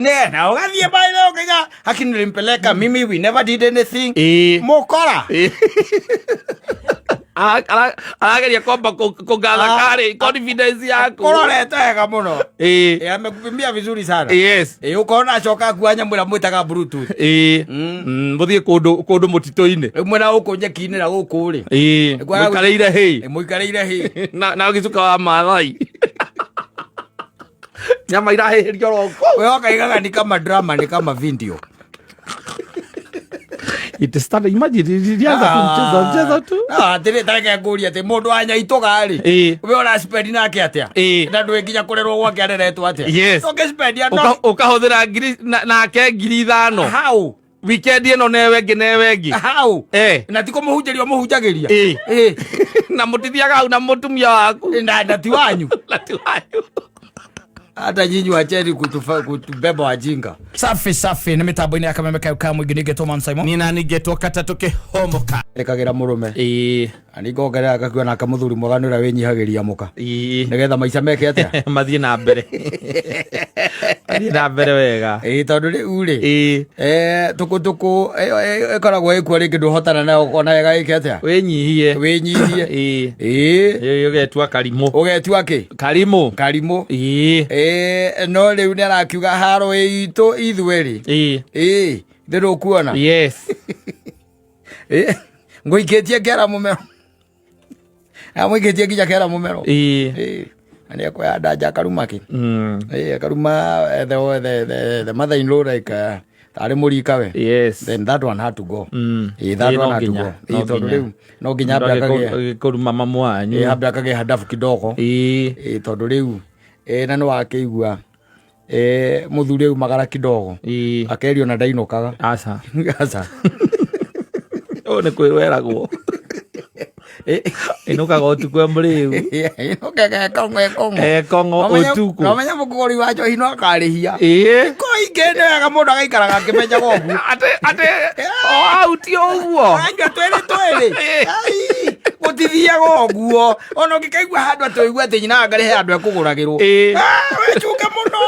Na ugathie baile ukiga hakini nilimpeleka mimi, we never did anything. Mukora. Arageria kwamba kugatha kari confidence yako. Kororete wega muno. Amekupimbia vizuri sana. Yes. Ukaona acoka kuanya mwira mwitaga bluetooth. Muthie kundu mutito-ini. Mwena uko nyeki-ini na guku ri. Muikareire hii. Muikareire hii. Na gicuka wa Maathai. Nyama irahihirio roko. Wewe ukaigaga ni kama drama, ni kama video. Itestana imagine ilianza kumcheza tu. Tiri tareke nguria ati mundu anya itoga ri. We ora spend nake atia. Na ndwe nginya kurerwo gwake areretwo atia. Yes. Okay spend ya no. Ukahuthira ngiri nake 5,000. How? Weekend ino newe ngi. How? Na tiko muhunjirio muhunjagiria. Na mutithiaga hau na mutumia waku. Na ti wanyu. Na ti wanyu. Hata nyinyi wacheni kutubeba wajinga. Safi ni mitambo-ini ya KamemeFM ka mwingine geto Mansaimo. Nina nigeto Katta tuke humuka. Ekagira murume. Anigongerera akakuwa na kamuthuri mwaganu ura winyihagiria muka. Nigetha maica meke atia. Mathie na mbere. Mathie na mbere wega. Tondu riu ri. Tuku ekoragwo ikwo ringi nduhotana nayo kona wega ike atia. Winyihie. Ugetua karimu. Ugetua ki? Karimu. No riu ni arakiuga haro itu ithweri. Ndiru kuona. Yes. Nguiketie kera mumero. Amwiketie kija kera mumero. Ani akoya daja karuma ki. Karuma the mother-in-law like ari murika we. Yes. Then that one had to go. That one had to go. Tondu riu no ginya abakage kuruma mamu wanyu. Abakage hadafu kidogo. Tondu riu na no akeigua muthuri u magara kidogo. Akerio na ndainokaga. Asa. One kwirweragwo. Inukaga utuku Murimu. Inukaga kongo utuku. Nomenya mukugori wa njohi no akarihia. Ko ingene wega mundu agaikaraga akimenya gogu. Ate auti oguo. Anga twere. Gutithia goguo. Ona ngikaigua handu atoigua ati nyina ngarehe andu ekuguragirwo. We chuke muno.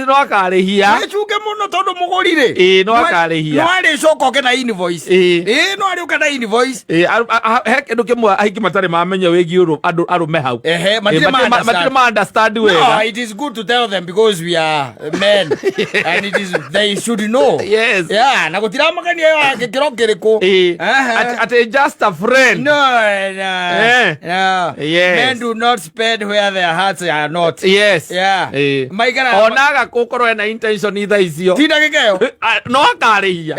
No akarihia. We chuke muno tondu mugurire. No akarihia. No ari cokoke na invoice. No ari ukana invoice. He kindu kimwe ahiki matari mamenya wigi andu arume hau. Matire ma understand wega. No, it is good to tell them because we are men and they should know. Yes. Yeah, na gutira makania ya gikiro kiriku. At just a friend. No. Yes. Men do not spend where their hearts are not. Yes. Yeah. Maigara onaga gukorwo na intention itha icio. Tinda gikeo. No akarihia.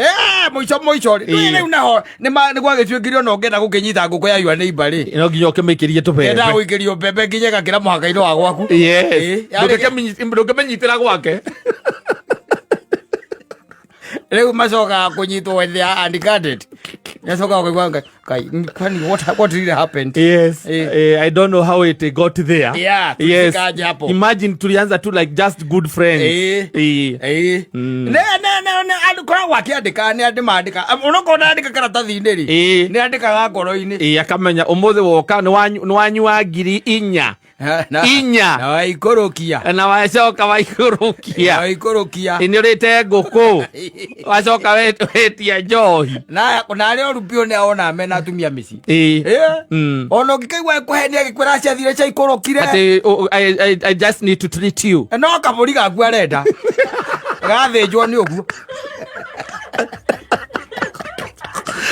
Moicho. Ni naho ni gwagituikirio no ngenda gukinyita nguko ya your neighbor ri. No nginya ukimekirie tubebe. Enda guikirio bebe nginya gakira muhaka-ini wa gwaku. Yes. Ndukemenyitira gwake. Leo masoka kunyitwo when they are undguarded. Nasoka kwa kwani what really happened? Yes. I don't know how it got there. Yeah. Yes. Imagine tulianza tu like just good friends. Kwa wakiandika ni andi maandika. Unokona andika karatathi-ini ri. Ni andika ngoro-ini. Akamenya umuthi woka ni wanyua ngiri 4. Na waikorokia. Na wacoka waikorokia. Ni urite nguku. Wacoka wetia njohi. Na ari orupio ni aona amena atumia mici. Ono ngikaigua kuhenia gikwira ciathire cia ikorokire. I just need to treat you. No kaburi gaku arenda. Gathinjwo ni uguo.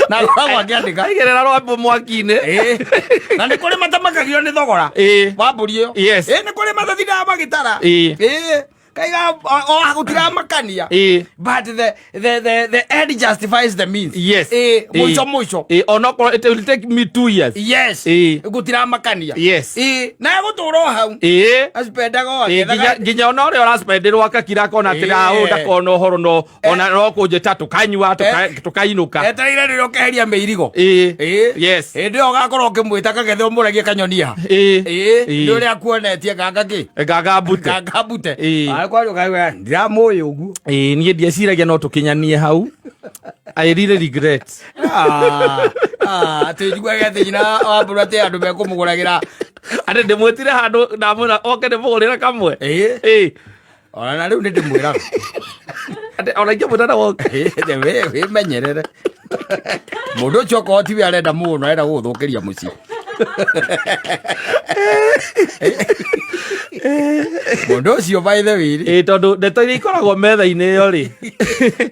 Na kwa ngiandika igerera rwambo mwaki-ini. Na ni kuri matamakagio ni thogora wa mburi iyo. Yes. Ni kuri matathira magitara. Kaiga gutira makania. But the end justifies the means. Yes. Muico. Onoko it will take me 2 years. Yes. Gutira makania. Yes. Na guturo hau. Aspenda go. Ginya ona ore ora spenderwo akakira kona atira ndakona horo no ona no kunjita tukanyua tukainuka. Etereire riro keheria meirigo. Yes. Ndio gakorwo kimwita kagethe umuragie kanyonia. Ndio ria kuonetie gangaki. Gangabute. Kwa hiyo kaiwa ndamoyo ugu. Nie ndieciragia no tukinyanie hau. I really regret. Tujigwa gete nyina wa burate andu mekumuguragira. Ande ndimwetire handu ndamwira oke ndimugurira kamwe. Ona riu ndi mwira. Ona ingia mutana woke. We menyerere. Mundu ucio ko ti we arenda muno arenda guthukiria muci. Mundu ucio by the way. Tondu ndeto iria ikoragwo metha-ini iyo ri.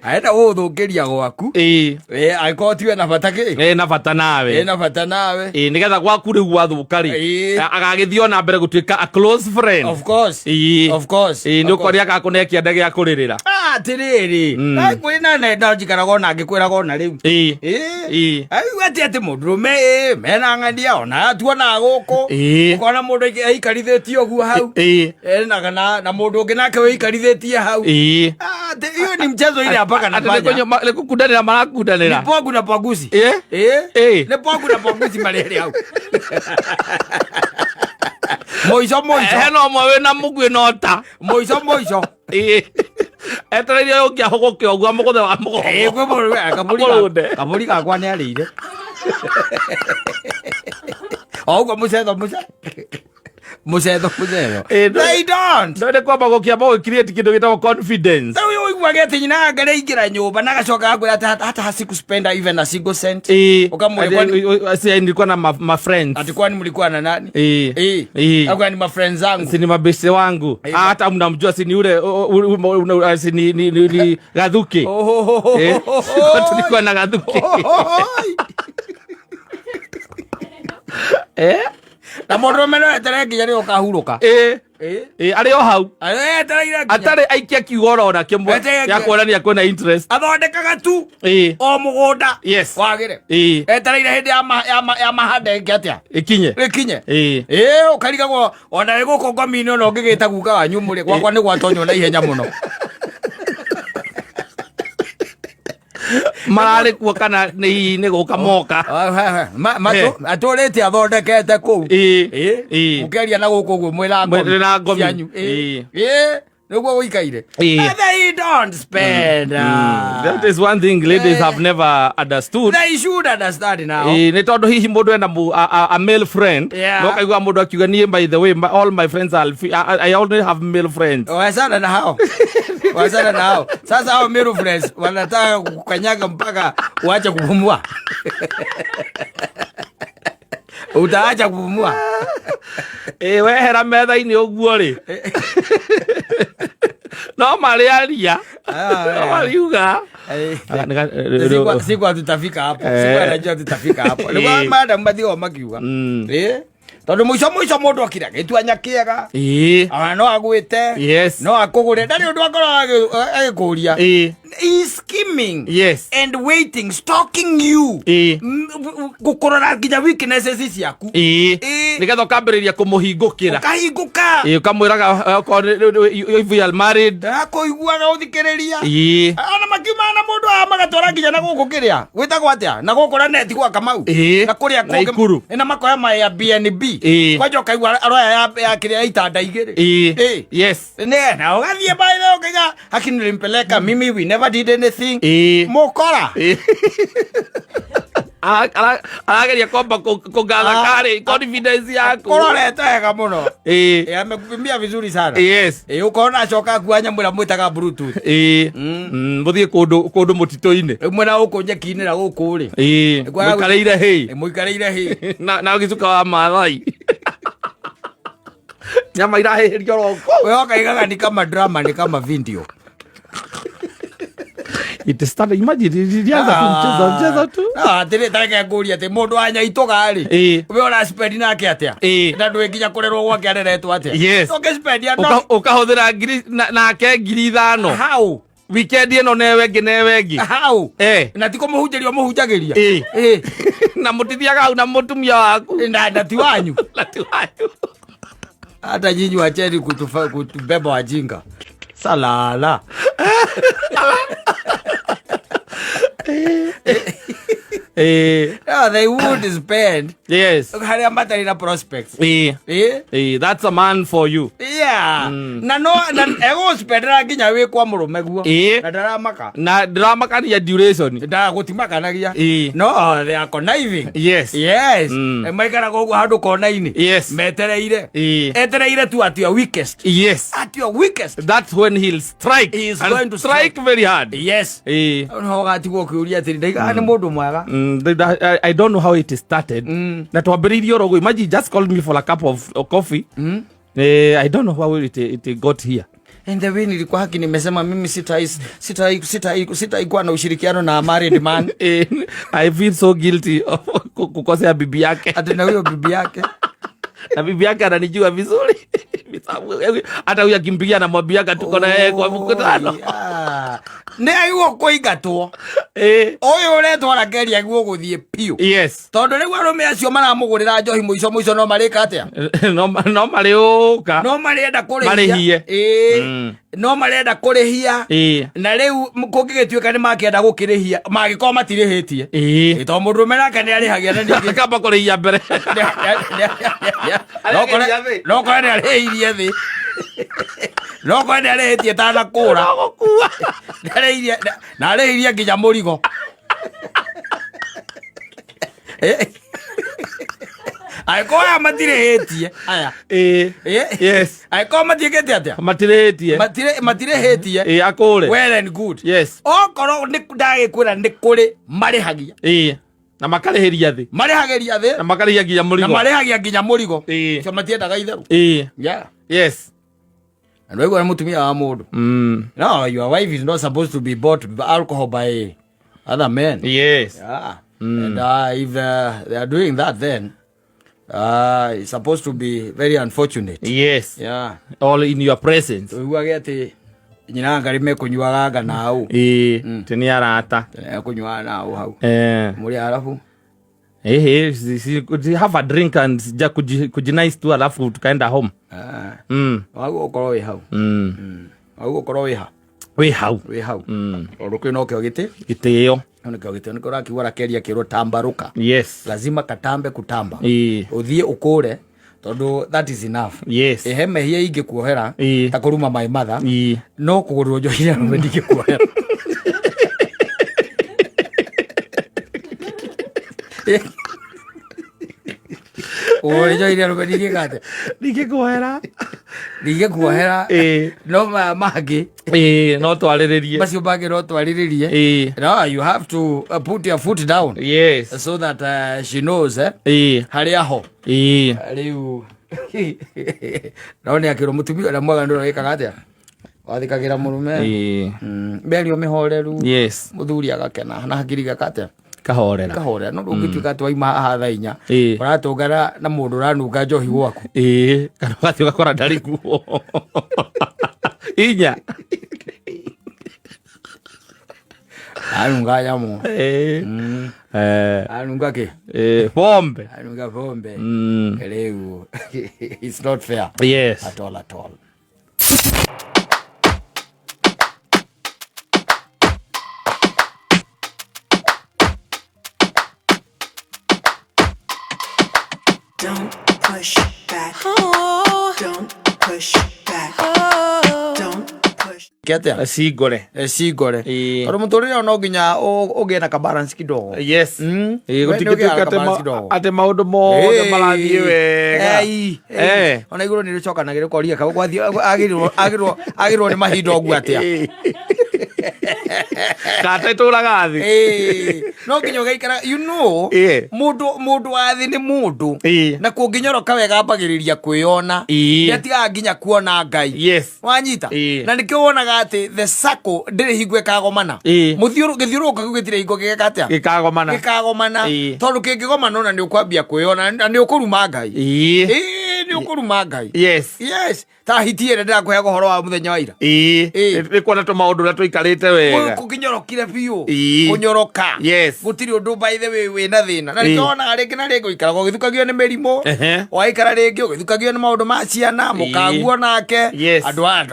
Arenda guthukiria gwaku. Agiko ti we na bata ki. Na bata nawe. Na bata nawe. Nigetha gwaku riu gwathuka ri. Agagithio na mbere gutuika a close friend. Of course. Of course. Ni ukori agakunekia kiande gia kuririra. Tiriri. Ai kuri na nenda njikaraga na ngikwiraga na riu. Ai ati mundurume mena ngandia ona tuona guku. Ukona mundu aikarithitio guo hau. Na mundu ungi nake we ikarithĩtie hau. Hiyo ni mchezo ile hapa kana fanya. Ni kukundanira marakundanira. Ni pwangu na pwaguzi. Ni pwangu na pwaguzi marere hau. Moico. Heno mwe na mugwe nota. Moico. Etereire ungia hogoke ogwa muguthe wa mugo. Gwe mũru kaburi gakwa nĩ arĩire. Ogwa mucetho. They don't. Ndio kwamba gokiamba create kindu gitagwo confidence. Sasa wewe uigwage ati nyina ngare ingira nyumba na gacoka ngwe hata hasikusipenda even a single cent. Ukamwona si nilikuwa na my friends. Ati kwani mlikuwa na nani? Ni my friends zangu. Si ni mabeste wangu. Hata mnamjua si ni ule si ni Gathuki. Tulikuwa na Gathuki. Na mundu meno etere nginya ri ukahuruka. Ari o hau. Atari aikia kiugoro na kimwe ya kuonania kwena interest. Athondekaga tu. O mugunda. Wagire. Etereire hindi ya mahande ngiatia. Ikinye. Ukarigagwo ona iguko ngomini ono ngigita guka wanyu muri gwakwa ni gwatonyo na ihenya muno. Marare kuo kana ni guka moka. Aturite athondekete ku. Ukeria na guku gwe mwira ngomi. Niguo wikaire. They don't spend. That is one thing ladies have never understood. They should understand now. Ni tondu hihi mundu ena a male friend. No kaigua mundu akiuga ni by the way all my friends I only have male friends. Wasana na hao. Sasa hao male friends wanataka kukanyaga mpaka uache kupumua. Utaacha kupumua. Wehera metha-ini uguo ri. No mariaria. Mariuga. Siku tutafika hapo. Siku anajua tutafika hapo. Ndio madam bathio makiuga. Tondu muico mundu akiraga itua nyakiega. No agwite. No akugure. Ndari undu akora agikuria. He's scheming and waiting, stalking you. Gukorora nginya weaknesses ciaku. Nigetha ukambiriria kumuhingukira. Ukahinguka. Ukamwiraga if you are married. Akoiguaga uthikiriria. Ona makiuma na mundu magatwara nginya na guku kiria. Gwitagwo atia? Na gukora neti gwa Kamau. Na kuria kungi. Na makoya ma Airbnb. Kwajo kaigua aroya ya kiria itanda igiri. Na ugathie baile ukiga akinilimpeleka mimi we never did anything. Mukora. Arageria kwamba kugatha kari confidence yaku. Kororete wega muno. Amekupimbia vizuri sana. Ukaona acoka kuanya mwira mwitaga bluetooth. Muthie kundu mutito-ini. Mwena uku nyeki-ini na guku ri. Muikareire hi. Na ugicuka wa Maathai. Nyama irahihirio roko. Wewe ukaigaga ni kama drama, ni kama video. It started, imagine ilianza kumcheza tu. Tiri tareke nguria ati mundu anya itoga ri. We ona spend nake atia. Na ndwe nginya kurerwo gwake areretwo atia. Oke spend ya no. Ukahuthira ngiri nake ngiri 5. How? Weekend ino newe ngi. How? Na tiko muhunjirio muhunjagiria. Na mutithiaga hau na mutumia waku. Na ti wanyu. Hata nyinyi wacheni kutubeba wajinga. Salala. The wood is bad. Yes. Haria matari na prospects. That's a man for you. Yeah. Na ego spendera nginya wi kwa murume guo. Na ndaramaka. Na ndramaka ni ya duration. Da gutimakanagia. No, they are conniving. Yes. Yes. Maikara go handu kona-ini. Yes. Metereire. Etereire tu at your weakest. Yes. At your weakest. That's when he'll strike. He is going to strike very hard. Yes. No gati go kuria atiri ndaiga ni mundu mwega. I don't know how it started. Na twambiririo rogo. Imagine just called me for a cup of coffee. I don't know how it got here. And the way nilikuwa haki nimesema mimi sitaikuwa na ushirikiano na married man. I feel so guilty kukosea bibi yake. Ati na huyo bibi yake. Na bibi yake ananijua vizuri. Hata huyo akimpigia anamwambia tuko na yeye kwa mkutano. Ne ayuo koigatwo. Oyo retwa na keri aguo guthie piu. Yes. Tondu riu arume acio maramugurira njohi muico no marika atia. No mariuka. No marenda kurihia. Marihie. No marenda kurihia. Na riu kungigituika ni makienda gukirihia magiko matirihitie. To murume nake ni arihagia na ningi kamba kurihia mbere. No kore ni arihirie thi. No kore ni arihitie ta na kura. Na arihirie nginya murigo. Aikoya matirihitie. Aya. Yes. Aikoya matigete atia. Matirihitie. Matirihitie. Akure. Well and good. Yes. Okoro ni ndagikwira ni kuri marihagia. Na makarihiria thi. Marihagiria thi. Na makarihia nginya murigo. Na marihagia nginya murigo. Cio matiendaga itheru. Yeah. Yes. And wewe mutumia wa mundu. No, your wife is not supposed to be bought alcohol by other men. Yes. Yeah. And if they are doing that, then it's supposed to be very unfortunate. Yes. Yeah. All in your presence. Uwage ati nyina ngarime kunyuaga na au. Teni arata. Kunyua na au hau. Muri alafu. Have a drink and ja kujinice tu alafu tukaenda home. Wago okoro we hau. Wago okoro we ha. We hau. We hau. Oruko no kyo gite. Giteo. Ono kyo gite niko rakiwara keria kiro tambaruka. Yes. Lazima katambe kutamba. Uthie ukure. Tondu that is enough. Yes. Eheme hiye ingekuohera ta kuruma my mother. No kugurwo njohira rume ndingekuohera. Oye njohira rume ndingekate. Ndingekuohera. No magi. No twariririe. Macio bangi no twariririe. No, you have to put your foot down. Yes. So that she knows haria ho. Riu no ni akiro mutumia na mwaga ndoro gikaga atia wathikagira murume berio mihoreru. Yes. Muthuri agakena na hakiri gakate kahorera no ungituika twaima haha thainya uratungana na mundu ranunga njohi gwaku kana gati ugakora ndari guo inya anunga yamo anunga ke pombe anunga pombe leo it's not fair. Yes. At all. Don't push back. Oh. Don't push back. Oh. Don't push. Kiatia sigore oro muturire no nginya ugie na ka balance kidogo. Yes. Gutikituka ate maundu mo marathie wega. Ona iguru ni ricoka na gire koria ka gwathie agirwo ni mahinda ogu atia. Katta ituraga thi. No nginya ugeikara mundu wathi ni mundu na kunginyoroka wega ambagiriria kwiyona yatiga nginya kuona Ngai. Yes. Wanyita na nikio wonaga ati the circle ndiri hingwe kagomana githiuruka gugitire hingo gigekatia gikagomana tondu kingigomana na ni ukwambia kwiyona na ni ukuruma Ngai. Ni ukuruma Ngai. Yes. ta hitie nda kuheaga horo wa muthenya wa ira ni kuona to maundu na tuikarite wega kukinyorokire biu kunyoroka gutiri undu by the way we na thina na nikona ringi na ringi ikarago githukagio ni mirimo waikara ringi githukagio ni maundu ma ciana mukaguo nake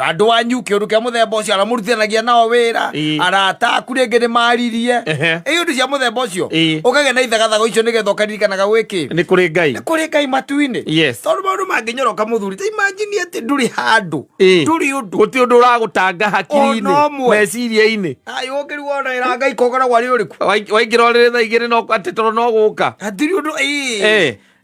andu anyu kiundu kia muthemba ucio aramurutithanagia nao wira arata aku ringi ni maririe undu cia muthemba ucio ukage na ithagathago icio nigetha ukaririkanaga gwiki ni kuri ngai matu-ini tondu maundu manginyoroka muthuri ta imagine ati nduri handu nduri undu guti undu uragutanga hakiri-ini meciria-ini ukiriwo ona ira ngai kogoragwo ari uriku waingira riri thaa igiri no ati toro no guka atiri undu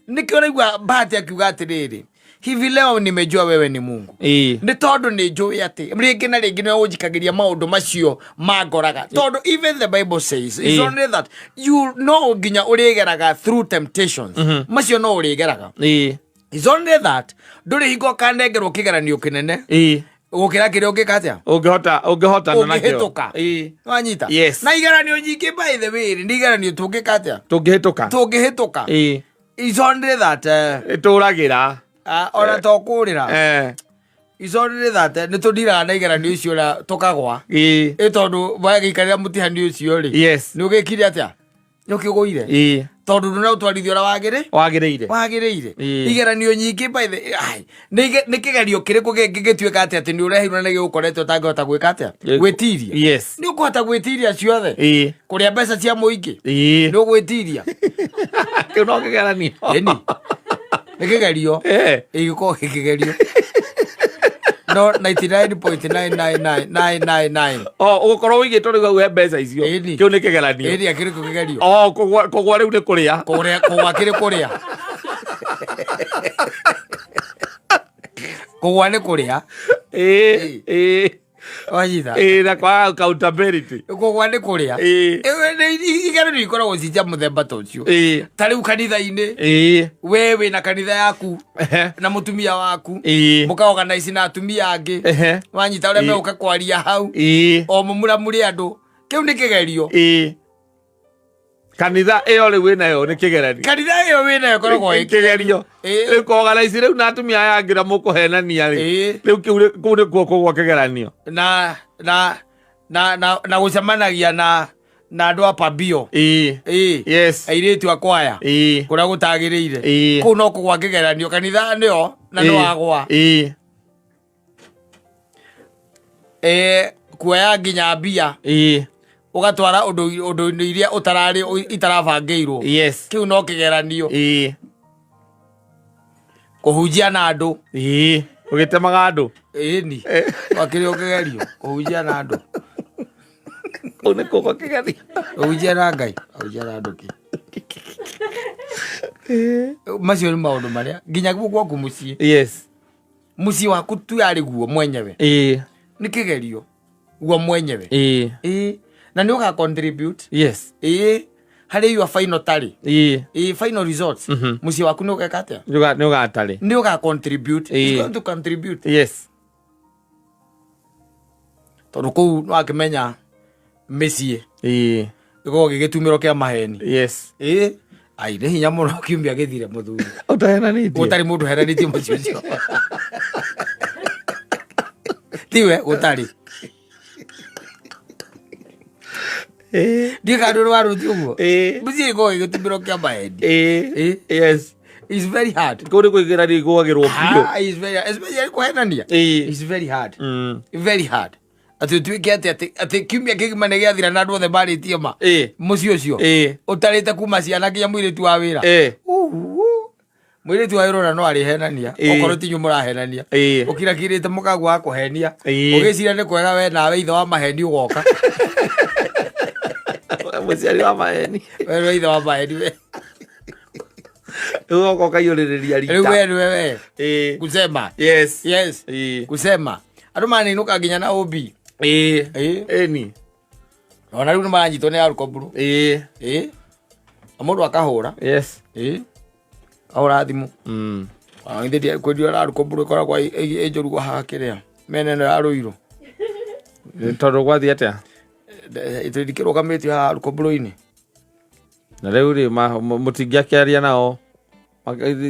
nikio raigua bahati akiuga atiriri hivi leo nimejua wewe ni Mungu ni tondu ni njui ati ringi na ringi no unjikagiria maundu macio mangoraga tondu even the Bible says is only that you know nginya urigeraga through temptations macio no urigeraga is only that nduri hingo kanengerwo kigeranio kinene gukira kiria ungikatia ungihota na nakio wanyita na igeranio nyingi by the way ni igeranio tungikatia tungihituka is only that ituragira ona tokurira is only that nitundiraga na igeranio icio la tukagwa tondu wagikarira mutihani ucio ri ni ugikire atia nukiguire tondu nduna utwarithio ra wagiriire igeranio nyingi by the ni kigerio kiriku gigituika ati ni urehirwo na gigukoretwo tangihota gwika atia gwitiria ni ukuhota gwitiria ciothe kuria mbeca cia muingi ni ugwitiria kiuno kigeranio ni kigerio igiko kigerio no 99.99999 ugukorwo wigitwo riu we mbeca icio kiu ni kigeranio akiri kigerio kugwa riu ni kuria kugwa kiri kuria kugwa ni kuria wajitha na kwa accountability kugwa ni kuria igeranio ikoragwo cia muthemba ta ucio ta riu kanitha-ini wewe na kanitha yaku na mutumia waku mukaorganize na atumia angi wanyita uria meuka kwaria hau o mumura muri andu kiu ni kigerio kanitha iyo riu winayo ni kigeranio kanitha iyo winayo koragwo kigerio riu kuorganize riu na atumia yangira mukuhenania ri riu kiu ni kugwa kigeranio na gucemanagia na andu a pambio airitu akwaya kuria gutagiriire kuu no kugwa kigeranio kanitha nio na no agwa kuoya nginya mbia ugatwara undu iria itarabangirwo kiu no kigeranio kuhunjia na andu ugitemaga andu ni wakiri ukigerio kuhunjia na andu une kugwa kigeranio kuhunjia na ngai kuhunjia na andu macio ni maundu maria nginya gwaku mucii mucii waku tu yari guo mwenyewe ni kigerio guo mwenyewe na ni uga contribute hari your final tally final results mucii waku ni ugeka atia ni uga tally ni uga contribute is going to contribute tondu kuu no akimenya mecii iko gigitumiro kia maheni aire hinya muno kiumia githire muthuri utari mundu heranitie mucii ucio tiwe utari Diga ndo waruti uguo mucii go gigitumiro kia maheni it's very hard kuri kuigerani gwagirwo bio it's very especially kuhenania it's very hard ati tuike ati kiumia kigimane giathira na andu othe maritie ma mucii ucio utarite kuma ciana nginya mwiritu wa wira mwiritu wa wira no ari henania okorwo tinyu murahenania ukira kirite mukagu wa kuhenia ugicira ni kwega we nawe ithe wa maheni ugoka muciari wa maheni we ithe wa maheni we ugo kayuriria rita wewe kusema kusema andu maninuka nginya na obi ni ona riu nimanyitwo ni arukoburu amundu akahura ahura thimu ithe kwendio arukoburu koragwo ejorugwo haha kiria menene ya ruiru tondu gwathi atia itindikirũgamitio haha arukoburu-ini na riu ri mutingiakiaria nao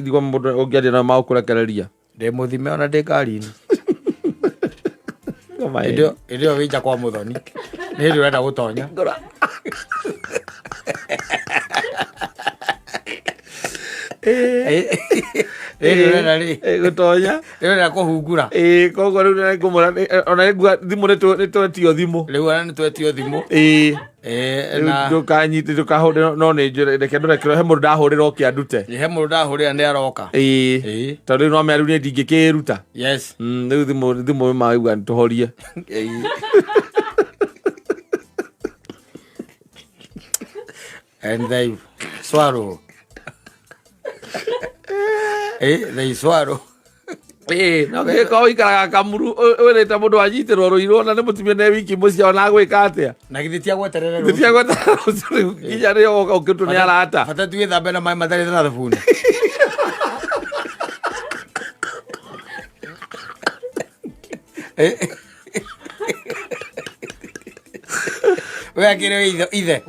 igwa mundu ungiaria nao magukurekereria ndi muthime ona ndi ngari-ini Ndio wija kwa muthoni. Ndio urenda gutonya. Ndio urenda ri. Gutonya. Ndio urenda kuhungura. Koguo riu nĩ ngũmũra ona thimũ nĩ twetio thimũ. Riu ona nĩ twetio thimũ. Na ndukanyite ndukahũre no nĩ njĩra reke ndũrekĩrwo he mũndũ ndahũrĩra oke andute. He mũndũ ndahũrĩra nĩ aroka. Tondũ no mĩaru nĩ ndingĩkĩruta. Yes. Rĩu thimũ mauga nĩtũhorie. And they swallow. They swallow. No gĩko ikaraga kamuru wĩrĩte mũndũ anyitĩrwo rũirwo na nĩ mũtumia nĩ wiki mũciĩ ona gwĩka atĩa. Na githĩ tiagweterere rũciũ. Tiagweterere rũciũ nginya rĩo ũkĩrutwo nĩ arata. Bata twĩthambe na maĩ matarĩ na thabuni. We akire ithe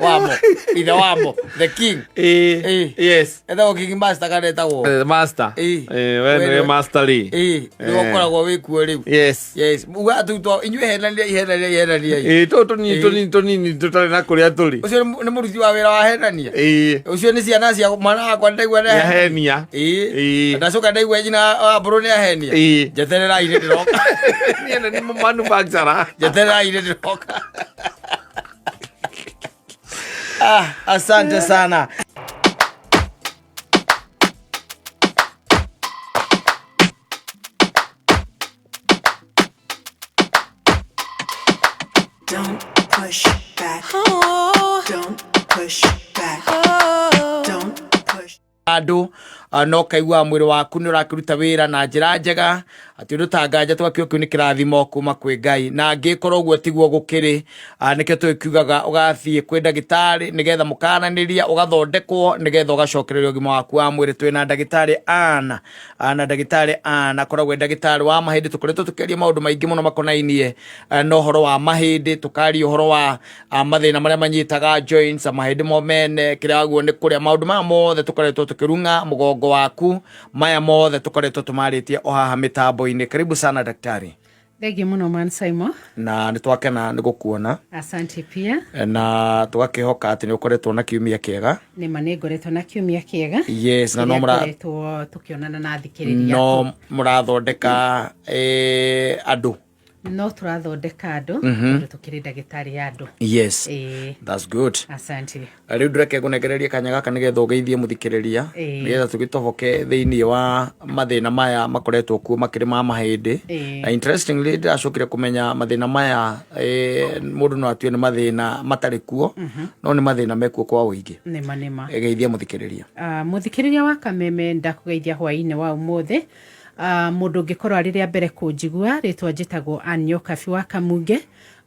wamo the king. Yes. Etagwo king master kana etagwo master. We nĩ master ri. Nĩ gũkoragwo wĩkuo rĩu. Yes. Uga tutwo inyuĩ henania. Tũnini tũtarĩ na kũrĩa tũrĩ. Ũcio nĩ mũruti wa wĩra wa henania. Ũcio nĩ ciana cia mwana wakwa ndaigua nĩ henia. Ndacoka ndaigua nyina wa mbũrũ nĩ ahenia. Njetererai nĩ ndĩroka. Niĩ nĩ manufacturer. Njetererai nĩ ndĩroka. Asante sana. Don't push back. Don't push back. Don't push. Andu no kaigua mwĩrĩ waku nĩ ũrakĩruta wĩra na njĩra njega atĩ ndũtanganja twakĩo kĩu nĩ kĩrathimo kuma kwĩ Ngai na angĩkorwo ũguo tiguo gũkĩrĩ nĩkĩo tũkiugaga ũgathiĩ kwĩ ndagĩtarĩ nĩgetha mũkananĩria ũgathondekwo nĩgetha ũgacokereria ũgima waku wa mwĩrĩ. Twĩna ndagĩtarĩ na ndagĩtarĩ akoragwo ndagĩtarĩ wa mahĩndĩ. Tũkoretwo tũkĩaria maũndũ maingĩ mũno makonainie na ũhoro wa mahĩndĩ, tũkaria ũhoro wa mathĩna marĩa manyitaga joints, mahĩndĩ mo mene, kĩrĩa waguo nĩ kũrĩa, maũndũ maya mothe tũkoretwo tũkĩrunga mũgongo waku, maya mothe tũkoretwo tũmarĩtie o haha mĩtambo-inĩ. Karibu sana daktari. Thengio mũno Mansaimo. Na nĩ twakena nĩ gũkuona. Asante pia. Na tũgakĩhoka atĩ nĩ ũkoretwo na kiumia kĩega. Nĩ ma nĩ ngoretwo na kiumia kĩega. Yes, na no mũratwo tukionana na thikĩrĩria. No mũrathondeka andũ. No tũrathondeka andũ tondũ tũkĩrĩ ndagĩtarĩ ya andũ. Yes. That's good. Asante. Rĩu ndĩreke ngũnengererie kanya gaka nĩgetha ũgeithie mũthikĩrĩria nĩgetha tũgĩtoboke thĩinĩ wa mathĩna maya makoretwo kuo makĩrĩ ma mahĩndĩ. Na interestingly ndĩracokire kũmenya mathĩna maya mũndũ no atue nĩ mathĩna matarĩ kuo no nĩ mathĩna mekuo kwa ũingĩ. Nĩma. Geithia mũthikĩrĩria. Mũthikĩrĩria wa Kameme ndakũgeithia hwaĩ-inĩ wa ũmũthĩ. Mũndũ ũngĩkorwo arĩ rĩa mbere kũnjigua rĩtwa njĩtagwo Anyo Kabi wa Kamunge,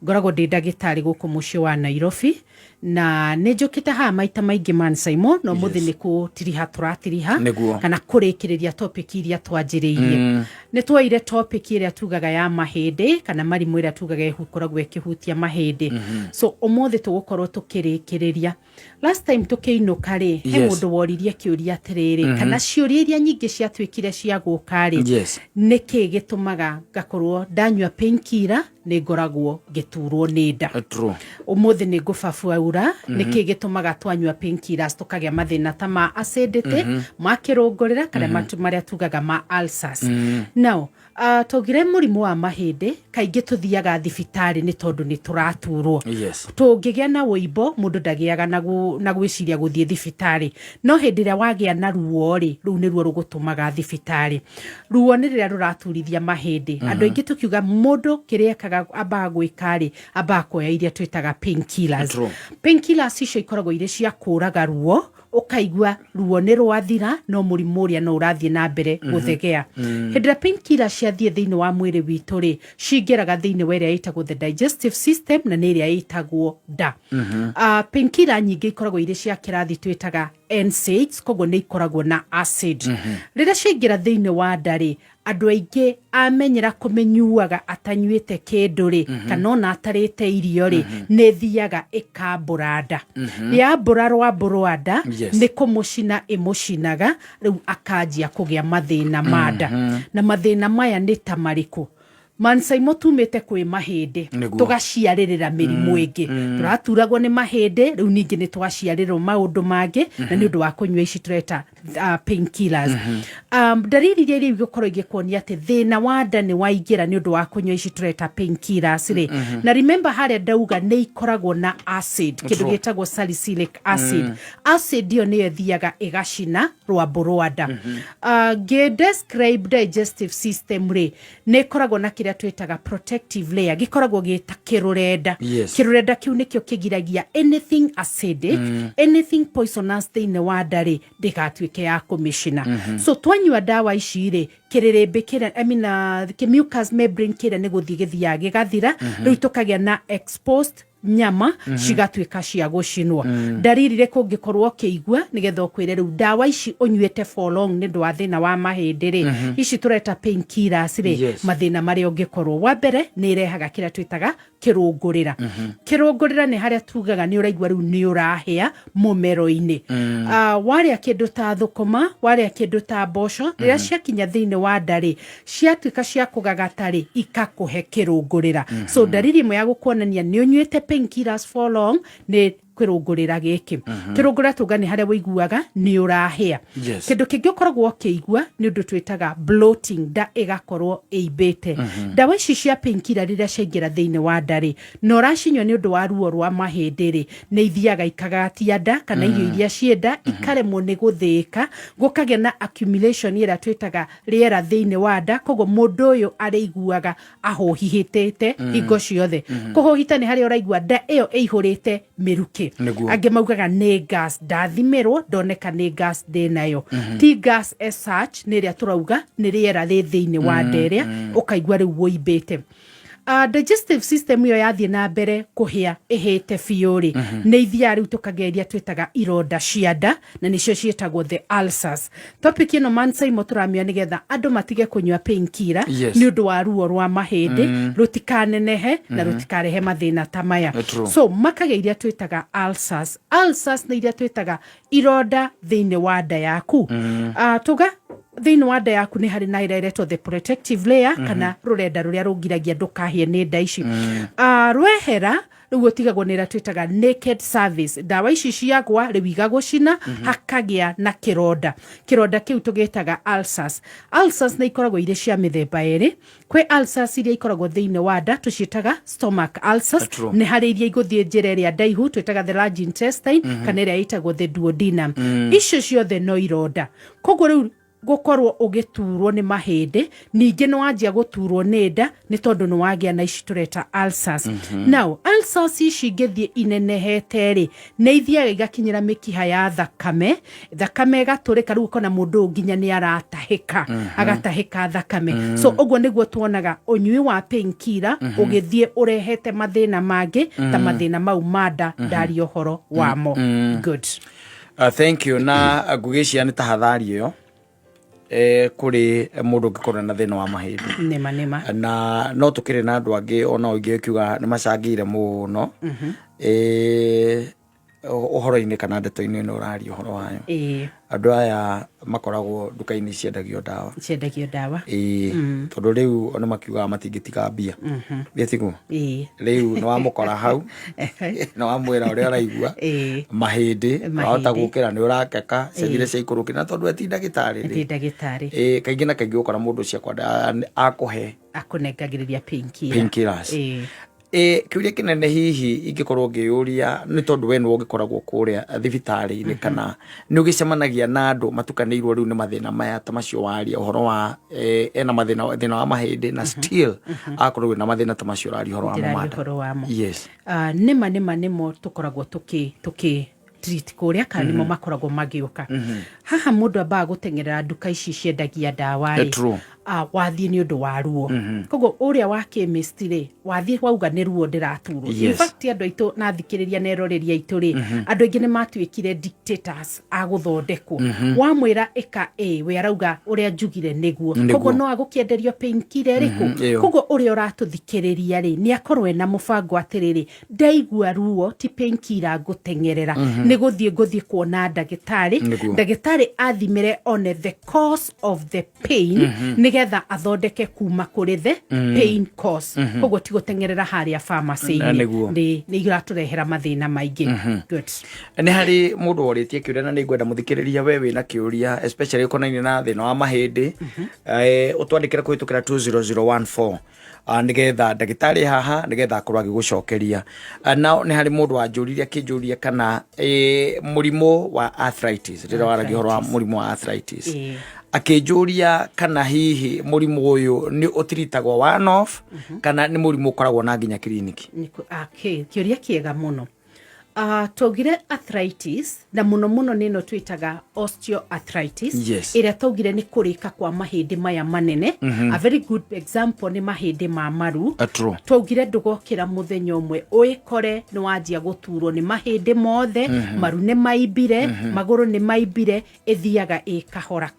ngoragwo ndĩ ndagĩtarĩ gũkũ mũciĩ wa Nairobi na nĩ njũkĩte haha maita maingĩ Mansaimo no mũthĩ nĩ kũtiriha tũratiriha kana kũrĩkĩrĩria topic iria twanjĩrĩirie. Nĩ twoire topic ĩrĩa tugaga ya mahĩndĩ kana marimũ ĩrĩa tugaga ĩkoragwo ĩkĩhutia mahĩndĩ. So ũmũthĩ tũgũkorwo tũkĩrĩkĩrĩria. Last time tũkĩinũka rĩ he mũndũ woririe kĩũria atĩrĩrĩ kana ciũria iria nyingĩ ciatuĩkire cia gũka rĩ nĩkĩ gĩtũmaga ngakorwo ndanyua painkiller nĩ ngoragwo ngĩturwo nĩ nda. Ũmũthĩ nĩ ngũbabuaura nĩkĩ gĩtũmaga twanyua painkillers tũkagĩa mathĩna ta ma acidity ma kĩrũngũrĩra kana marĩa tugaga ma ulcers. Now tũgire mũrimũ wa mahĩndĩ kaingĩ tũthiaga thibitarĩ nĩ tondũ nĩ tũraturwo. Tũngĩgĩa na wũimbo mũndũ ndagĩaga na gwĩciria gũthiĩ thibitarĩ no hĩndĩ ĩrĩa wagĩa na ruo rĩ rũu nĩruo rũgũtũmaga thibitarĩ. Ruo nĩ rĩrĩa rũraturithia mahĩndĩ. Andũ aingĩ tũkiuga mũndũ kĩrĩa ekaga ambaga gwĩka rĩ ambaga kuoya iria twĩtaga painkillers. Painkillers icio ikoragwo irĩ cia kũraga ruo ũkaigua ruo nĩ rwathira no mũrimũ ũrĩa no ũrathiĩ na mbere gũthegea. Hĩndĩ ĩrĩa painkillers ciathiĩ thĩinĩ wa mwĩrĩ witũ rĩ cingĩraga thĩinĩ wa ĩrĩa ĩtagwo the digestive system na nĩ ĩrĩa ĩtagwo nda. Painkiller nyingĩ ikoragwo irĩ cia kĩrathi twĩtaga NSAIDs koguo nĩ ikoragwo na acid. Rĩrĩa ciaingĩra thĩinĩ wa nda rĩ andũ aingĩ amenyera kũmenyuaga atanyuĩte kĩndũ rĩ kana ona atarĩte irio rĩ nĩ thiaga ĩkambũra nda. Yambũra rwambũ rwa nda nĩ kũmũcina ĩmũcinaga rĩu akanjia kũgĩa mathĩna ma nda. Na mathĩna maya nĩ ta marĩkũ? Mansaimo tumete kwi mahindi tugaciaririra mirimu ingi turaturagwo ni mahindi riu ningi ni twaciarirwo maundu mangi na ni undu wa kunywa ici tureta painkillers. Dariri iria igũkorwo igĩkuonia atĩ thĩna wa nda nĩ waingĩra nĩ ũndũ wa kũnyua ici tureta painkillers rĩ. Na remember harĩa ndauga nĩ ikoragwo na acid, kĩndũ gĩtagwo salicylic acid. Acid iyo nĩyo thiaga ĩgacina rwambo rwa nda. Describe digestive system rĩ nĩ ikoragwo na kĩrĩa twĩtaga protective layer, gĩkoragwo gĩta kĩrũrenda. Kĩrũrenda kĩu nĩkĩo kĩgiragia anything acidic, anything poisonous thĩinĩ wa nda rĩ ndĩgatuĩke ya kũmĩcina. So twanyua dawa ici rĩ kĩrĩrĩmbĩ kĩrĩa mucous membrane kĩrĩa nĩ gũthiĩ gĩthiaga gĩgathira rĩu tũkagĩa na exposed nyama cigatuĩka cia gũcinwo. Dariri rĩ kũngĩkorwo kĩigua nĩgetha ũkwĩre rĩu dawa ici ũnyuĩte for long nĩ ũndũ wa thĩna wa mahĩndĩ rĩ ici tureta painkillers rĩ mathĩna marĩa ũngĩkorwo. Wa mbere nĩ irehaga kĩrĩa twĩtaga kĩrũngũrĩra. Kĩrũngũrĩra nĩ harĩa tugaga nĩ ũraigua rĩu nĩ ũrahĩa mũmero-inĩ. Warĩa kĩndũ ta thũkũma, warĩa kĩndũ ta mboco rĩrĩa ciakinya thĩinĩ wa nda rĩ ciatuĩka cia kũgagata rĩ ikakũhe kĩrũngũrĩra. So dariri ĩmwe ya gũkuonania nĩ ũnyuĩte painkillers for long nĩ kwĩrũngũrĩra gĩkĩ. Kĩrũngũrĩra tuga nĩ harĩa wĩiguaga nĩ ũrahĩa. Kĩndũ kĩngĩ ũkoragwo kĩigua nĩ ũndũ twĩtaga bloating, nda ĩgakorwo ĩimbĩte. Dawa ici cia painkiller rĩrĩa ciaingĩra thĩinĩ wa nda rĩ na ũracinyua nĩ ũndũ wa ruo rwa mahĩndĩ rĩ nĩ ithiaga ikagatia nda kana irio iria cienda ikaremwo nĩ gũthĩĩka, gũkagĩa na accumulation ĩrĩa twĩtaga rĩera thĩinĩ wa nda, koguo mũndũ ũyũ arĩiguaga ahohithĩtĩte hingo ciothe. Kũhohita nĩ harĩa ũraigua nda ĩyo ĩihũrĩte mĩrukĩ. Angĩ maugaga nĩ gas, ndathimirwo ndoneka nĩ gas ndĩnayo. Ti gas as such, nĩ rĩa turauga nĩ rĩera rĩ thĩinĩ wa nda ĩrĩa ũkaigua rĩu wũimbĩte. Digestive system iyo yathiĩ na mbere kũhĩa ĩhĩte biũ rĩ nĩ ithiaga rĩu tũkageria twĩtaga ironda cia nda na nĩcio ciĩtagwo the ulcers. Topic ĩno Mansaimo tũramĩa nĩgetha andũ matige kũnyua painkiller nĩ ũndũ wa ruo rwa mahĩndĩ rũtikanenehe na rũtikarehe mathĩna ta maya. So makagĩa iria twĩtaga ulcers. Ulcers nĩ iria twĩtaga ironda thĩinĩ wa nda yaku. Tuga thĩinĩ wa nda yaku nĩ harĩ na iretwo the protective layer kana rũrenda rũrĩa rũngiragia ndũkahie nĩ nda ici. Rwehera rĩu ũtigagwo nĩ ĩrĩa twĩtaga naked cervix. Dawa ici ciagwa rĩu igagũcina hakagĩa na kĩronda. Kĩronda kĩu tũgĩtaga ulcers. Ulcers nĩ ikoragwo irĩ cia mĩthemba ĩrĩ. Kwĩ ulcers iria ikoragwo thĩinĩ wa nda tũciĩtaga stomach ulcers. Nĩ harĩ iria igũthiĩ njĩra ĩrĩa ndaihu twĩtaga the large intestine kana ĩrĩa ĩtagwo the duodenum. Icio ciothe no ironda. Koguo rĩu gũkorwo ũgĩturwo nĩ mahĩndĩ ningĩ nĩ wanjia gũturwo nĩ nda nĩ tondũ nĩ wagĩa na ici tureta ulcers. Now ulcers ici ingĩthiĩ inenehete rĩ nĩ ithiaga igakinyĩra mĩkiha ya thakame ĩgatũrĩka rĩu ũkona mũndũ nginya nĩ aratahĩka agatahĩka thakame. So ũguo nĩguo tuonaga ũnyui wa painkiller ũgĩthiĩ ũrehete mathĩna mangĩ ta mathĩna mau ma nda ndaria ũhoro wamo. Good. Thank you. Na ngugĩcia nĩ tahadhari ĩyo kuri mundu ngĩkorwo na thĩna wa mahĩndĩ nema na no tũkĩrĩ na andũ angĩ ona ũngĩkiuga nĩ macangĩire mũno ũhoro-inĩ kana ndeto-inĩ ĩno ũraria ũhoro wayo. Andũ aya makoragwo nduka-inĩ ciendagio dawa tondũ rĩu ona makiugaga matingĩtiga mbia tiguo rĩu nĩ wamũkora hau na wamwĩra ũrĩa ũraigua mahĩndĩ wahota gũkĩra nĩ ũrakeka cethire cia ikũrũkĩ na tondũ eti ndagĩtarĩ kaingĩ na kaingĩ ũkora mũndũ ũcio akũhe akũnengagĩrĩria painkillers. Kiuria kinene hihi ingĩkorwo ngĩũria nĩ tondũ we nĩ ũngĩkoragwo kũrĩa thibitarĩ-inĩ kana nĩ ũgĩcemanagia na andũ matukanĩirwo rĩu nĩ mathĩna maya ta macio waria ũhoro wa ena thĩna wa mahĩndĩ na still akorwo na mathĩna ta macio ũraria ũhoro wamo. Yes. Nĩmo tũkoragwo treat kũrĩa kana nĩmo makoragwo magĩũka. Haha mũndũ ambaga gũteng'erera nduka ici ciendagia dawa rĩ wathiĩ nĩ ũndũ wa ruo. Koguo ũrĩa wa chemist rĩ wathiĩ wauga nĩ ruo ndĩraturwo. In fact andũ aitũ na thikĩrĩria na eroreria aitũ rĩ andũ aingĩ nĩ matuĩkire dictators a gũthondekwo. Wamwĩra ĩka we arauga ũrĩa njugire nĩguo. Koguo no agũkĩenderio painkiller ĩrĩkũ. Koguo ũrĩa ũratũthikĩrĩria rĩ nĩ akorwo na mũbango atĩrĩrĩ ndaigua ruo ti painkiller ngũteng'erera nĩ gũthiĩ kuona ndagĩtarĩ athimĩre on the cause of the pain nĩgetha nigetha athondeke kuma kuri the pain cause koguo ti gutengerera haria pharmacy ni iraturehera mathina maingi. Good. Ni hari mundu woritie kiuria na ni ngwenda muthikiriria wewe na kiuria especially ukonaine na thina wa mahindi utwandikira kuhitukira 20014 nigetha ndagitari haha nigetha akorwo agigucokeria. Now ni hari mundu wanjuriria kinjuria kana murimu wa arthritis rira waragia horo wa murimu wa arthritis akinjuria kana hihi murimu uyu ni utiritagwo one off kana ni murimu ukoragwo na nginya kliniki. Kiuria kiega muno. Togire arthritis na muno nino twitaga osteoarthritis ira togire ni kurika kwa mahindi maya manene. A very good example ni mahindi ma maru. Togire ndugokira muthenya umwe uikore ni wanjia guturwo ni mahindi mothe, maru ni maibire, maguru ni maibire, ethiaga kahora.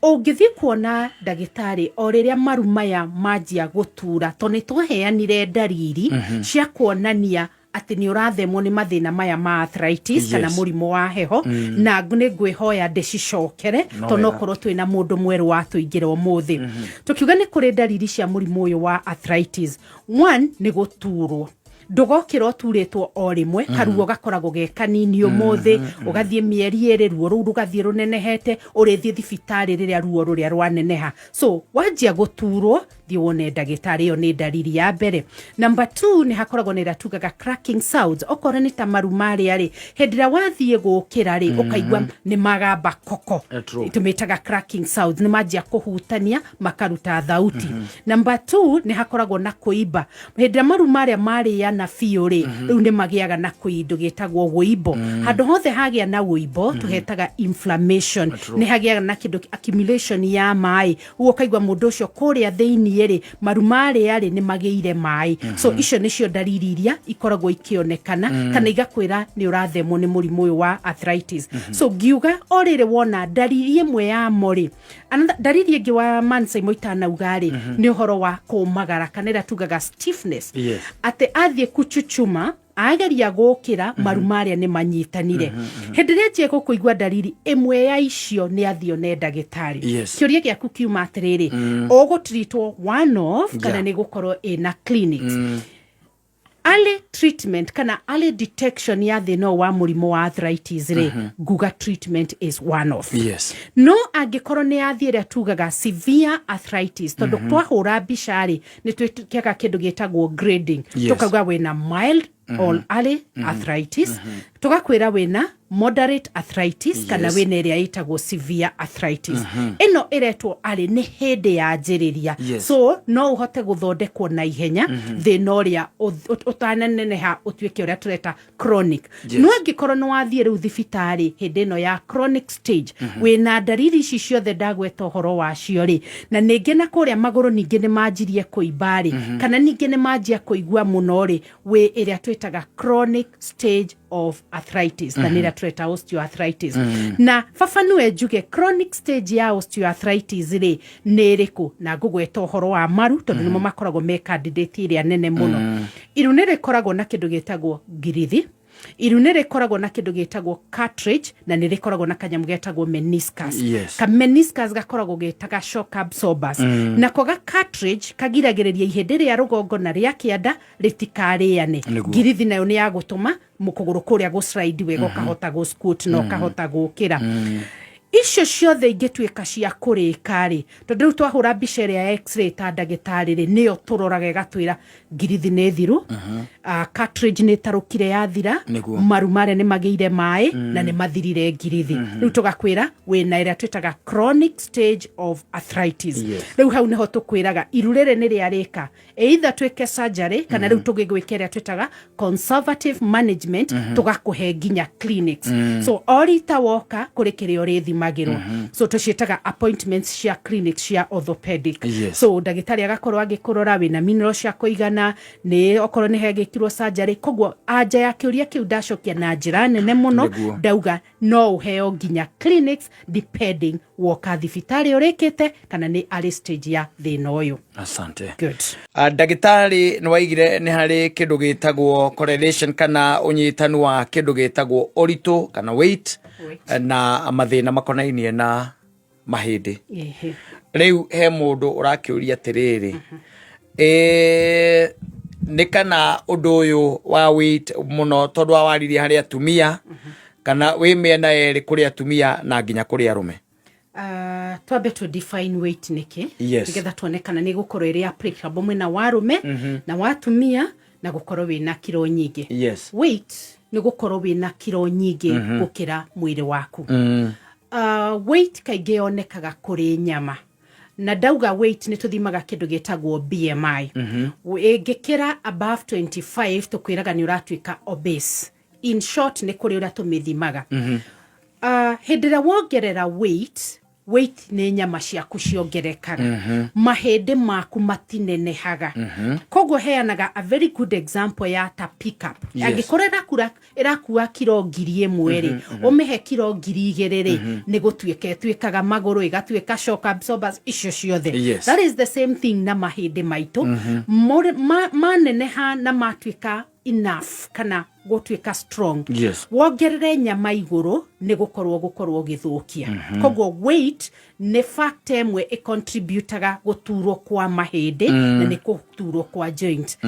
Ungithi kuona ndagitari o riria maru maya manjia gutura to ni twaheanire ndariri cia kuonania ati ni urathemwo ni mathina maya ma arthritis kana murimu wa heho na ngune ngwihoya ndicicokere to no korwo twina mundu mweru wa tuingira umuthi. Tukiuga ni kuri ndariri cia murimu uyu wa arthritis, one ni guturwo ndugokira uturitwo o rimwe karuo gakoragwo ge kanini umuthi ugathie mieri eri ruo ru rugathie runenehete urithie thibitari riria ruo ruria rwaneneha. So wajia guturwo thi wone ndagitari yo ni ndariri ya mbere. Number 2 ni hakoragwo ni ratugaga cracking sounds okore ni tamaru mari ari hendira wathie gukira ri ukaigwa ni magamba koko tumitaga cracking sounds ni majia kuhutania makaruta thauti. Number 2 ni hakoragwo na kuiba hendira maru mari ya na fiore riu ni magiaga na kuindo gitagwo wuibo. Handu hothe hagia na wuibo tuhetaga inflammation ni hagia na kindu accumulation ya mai ukaigwa mundu ucio kuria theini eri marumari yari ni magiire mai. So icio nicio ndariri iria ikoragwo ikionekana kana igakwira ni urathemwo ni murimu uyu wa arthritis. So ngiuga orire wona ndariri imwe ya mori ndariri ingi wa Mansaimo itanauga ri ni uhoro wa kumagara kana ratugaga stiffness ate athie kuchuchuma ageria gukira marumaria ni manyitanire hendiria je kuigwa ndariri imwe ya icio ni athio ne ndagitari. Kiuria giaku kiuma atiriri ugutritwo one off kana ni gukorwo ina clinics. Early treatment kana early detection ya thina wa murimu wa arthritis ri guga treatment is one off. No angikorwo ni athiire tugaga severe arthritis to twahura bishari ni twikaga kindu gitagwo grading tukauga wena mild or early arthritis tugakwira wena moderate arthritis kana wena iria itagwo severe arthritis. Ino iretwo ari ni hindi ya njiriria so no uhote guthondekwo na ihenya thina uria utaneneha utuike uria tureta chronic. No angikorwo ni wathie riu thibitari hindi no ya chronic stage wena ndariri ici ciothe ndagweta horo wacio ri na ningi na kuria maguru ningi ni manjirie kuibari kana ningi ni manjia kuigua muno ri we iria twitaga chronic stage of arthritis na nira tweta osteoarthritis. Na fafanue njuge chronic stage ya osteoarthritis ri niriku na ngugweta horo wa maru tondu nimo makoragwo me candidate iria nene muno. Iru nire koragwo na kindu gitagwo ngirithi, iru nire koragwo na kindu gitagwo cartilage na nire koragwo na kanyamu gitagwo meniscus. Meniscus gakoragwo gitaga shock absorbers na koga cartilage kagiragiriria ihindi ria rugongo na ria kianda ritikariane. Ngirithi nayo ni ya gutuma mukuguru kuria go slide wego kahota go squat no kahota gukira. Icio ciothe ingituika cia kurika ri tondu twahura mbica ya x-ray ta ndagitari ri niyo turoraga gatwira ngirithi ni thiru cartilage ni tarukire ya thira marumare ni magiire mai na ni mathirire ngirithi. Riu tugakwira wina ira twitaga chronic stage of arthritis. Riu hau neho tukwiraga irurere ni ria rika either twike surgery kana riu tugigwikira twitaga conservative management tugakuhe nginya clinics. So orita woka kuri kirio rithi magiro so tucietaga appointments cia clinics cia orthopedic. So ndagitari agakorwo agikurora wina mineral cia kuigana ni okorwo ni hegikirwo surgery kogwo anja ya kiuria kiu ndacokia na njira nene muno ndauga no uheo nginya clinics depending woka thibitari urikite kana ni early stage ya thina uyu. Asante. Good. Ndagitari ni waigire ni hari kindu gitagwo correlation kana unyitanu wa kindu gitagwo oritu kana weight na mathina makonainie na mahindi riu he mundu urakiuria tiriri ni kana undu uyu wa weight muno tondu awaririe hari atumia kana wi miena eri kuri atumia na nginya kuri arume? Twabe to define weight niki nigetha tuonekana ni gukorwo iri applicable mwena wa arume na wa atumia na gukorwo wina kilo nyingi. Weight ni gukorwo wina kilo nyingi gukira mwiri waku. Weight kaige onekaga kuri nyama na dauga weight ni tuthimaga kindu getagwo BMI. Ingikira above 25 tukwiraga ni uratuika obese. In short ni kuri uria tumithimaga. Hindira wongerera weight ni nyama ciaku ciongerekaga. Mahindi maku matinenehaga. Koguo heanaga a very good example ya ta pick up. Angikorera irakua kilo 1,000 umehe kilo 2,000 ni gutuike tuikaga maguru igatuika shock absorbers icio ciothe. That is the same thing na mahindi maitu. Maneneha na matuika enough kana gutuika strong. Wongerere nyama iguru ni gukorwo githukia. Koguo weight ne factor emwe contributaga guturwo kwa mahindi na ni guturwo kwa joint.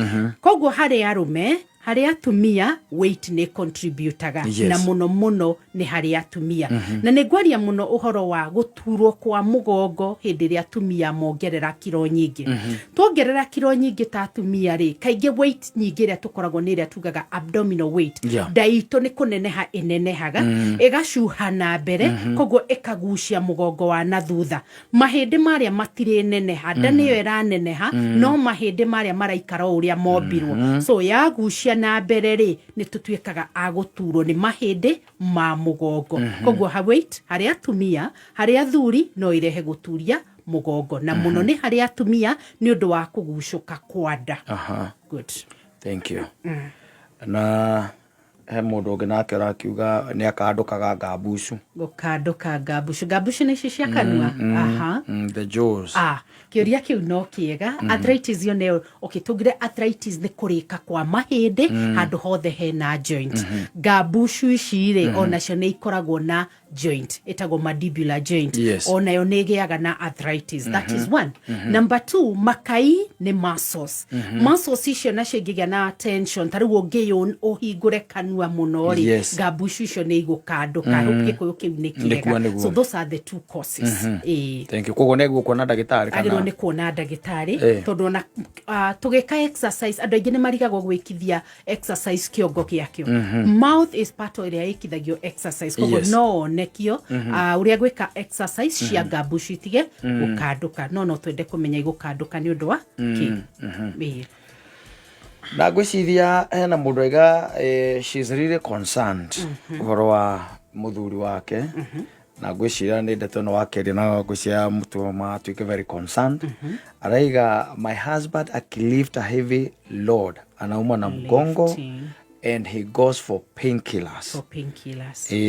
Koguo hari arume hari atumia weight ne contributaga na muno ni hari atumia. Na ne gwaria muno uhoro wa guturwo kwa mugongo hindi ria atumia mongerera kilo nyingi. Tuongerera kilo nyingi ta atumia ri kaige weight nyingi ria tukoragwo ni ria tugaga abdominal weight. Daito ni kuneneha inenehaga igacuha na mbere koguo ikagucia mugongo wa na thutha. Mahindi maria matire neneha ndani yo iraneneha no mahindi maria maraikara uria mombirwo. So yagucia na mbere ri ni tutuikaga aguturo ni mahindi ma mugongo. Koguo ha weight hari atumia hari athuri no irehe guturia mugongo na muno ni hari atumia ni undu wa kugucuka kwanda. Good, thank you. Na he mundu ungi nake arakiuga ni akandukaga ngabushu. Gukanduka ngabushu. Ngabushu ni cia kanua. The jaws. Kiuria kiu no kiega. Arthritis yo ne okitugire arthritis ni kurika kwa mahindi handu hothe hena joint. Ngabushu icire ona cio ni ikoragwo na joint etago mandibular joint. Ona yo negeaga na arthritis. That is one. Number 2, makai ni muscles. Muscles icio na cigiga na tension tariu ungiyo ohingure kanua muno ri ngabushu icio ni igukanduka ukikuyu kiu ni kiega. So those are the two causes. Thank you. Koguo neguo kuona ndagitari kana agirwo ni kuona ndagitari tondu na tugeka exercise andu aingi ni marigagwo gwikithia exercise kiongo giakio. Mouth is part of ria ikithagio exercise koguo no nekio uria gwika exercise cia ngabushu itige gukanduka no twende kumenya igukanduka ni undu wa ki. Na gwiciria hena mundu aiga she's really concerned uhoro wa muthuri wake na gwiciria ni ndeto no wakeri na gwiciria mutu matuike very concerned. Araiga my husband lift a heavy load anauma na mgongo and he goes for painkillers.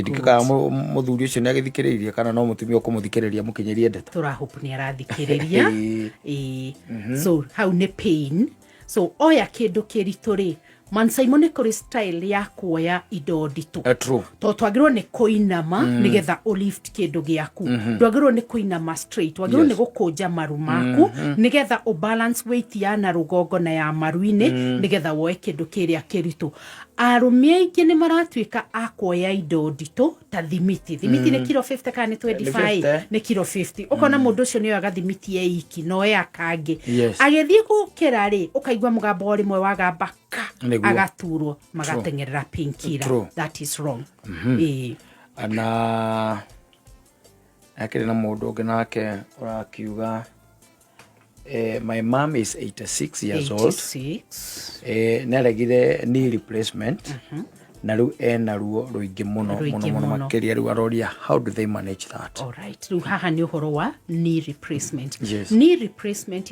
Dikaka muthuri ucio ni agithikiririe kana no mutumia ukumuthikiriria mukinyerie ndeto? Turahope ni arathikiriria. So how ne pain. So oya kindu kirituri Mansaimo ni kuri style ya kuoya indo nditu. True. To twagirwo ni kuinama nigetha ulift kindu giaku. Twagirwo ni kuinama straight. Twagirwo ni gukunja maru maku nigetha o balance weight ya na rugongo na ya maruine nigetha woe kindu kiria kiritu. Arume aingi ni maratuika akuoya indo nditu ta thimiti. Thimiti ni kilo 50 kana ni 25 ni kilo 50. Ukona mundu ucio ni oyaga thimiti ye iki no ya kangi. Agithie gukira ri ukaigwa mugambo ori mwe wagamba agaturwo magatengerera painkiller. That is wrong. Ana akiri na mundu ungi nake urakiuga my mom is 86 years old. Neregire knee replacement. Na ru ena ruo ruingi muno makiria ru aroria how do they manage that? All right, ru haha ni uhoro wa knee replacement. Knee replacement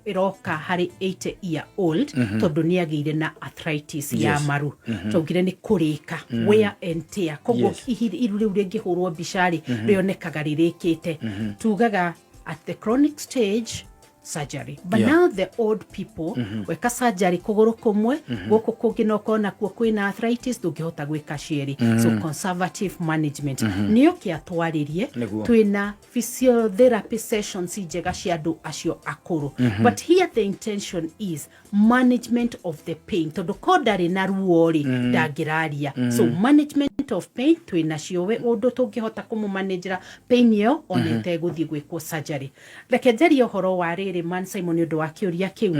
iroka hari 80 year old tondu ni agire na arthritis ya maru. Tugire ni kurika wear and tear koguo iru riu ringihurwo bicari rionekaga ririkite. Tugaga at the chronic stage surgery. But now the old people, weka surgery kuguru kumwe, goko kugi no kona kuo kwina arthritis, ndungihota gwika cieri. So conservative management. Niyo kiatwaririe, twina physiotherapy sessions njega cia andu acio akuru. But here the intention is management of the pain. Tondu kodari na ruori ndangiraria. So management of pain, twina ciowe undu tungihota kumumanagera pain yo onete guthii gwikwo surgery. Reke njeri uhoro wa riri Mansaimo ni undu wa kiuria kiu.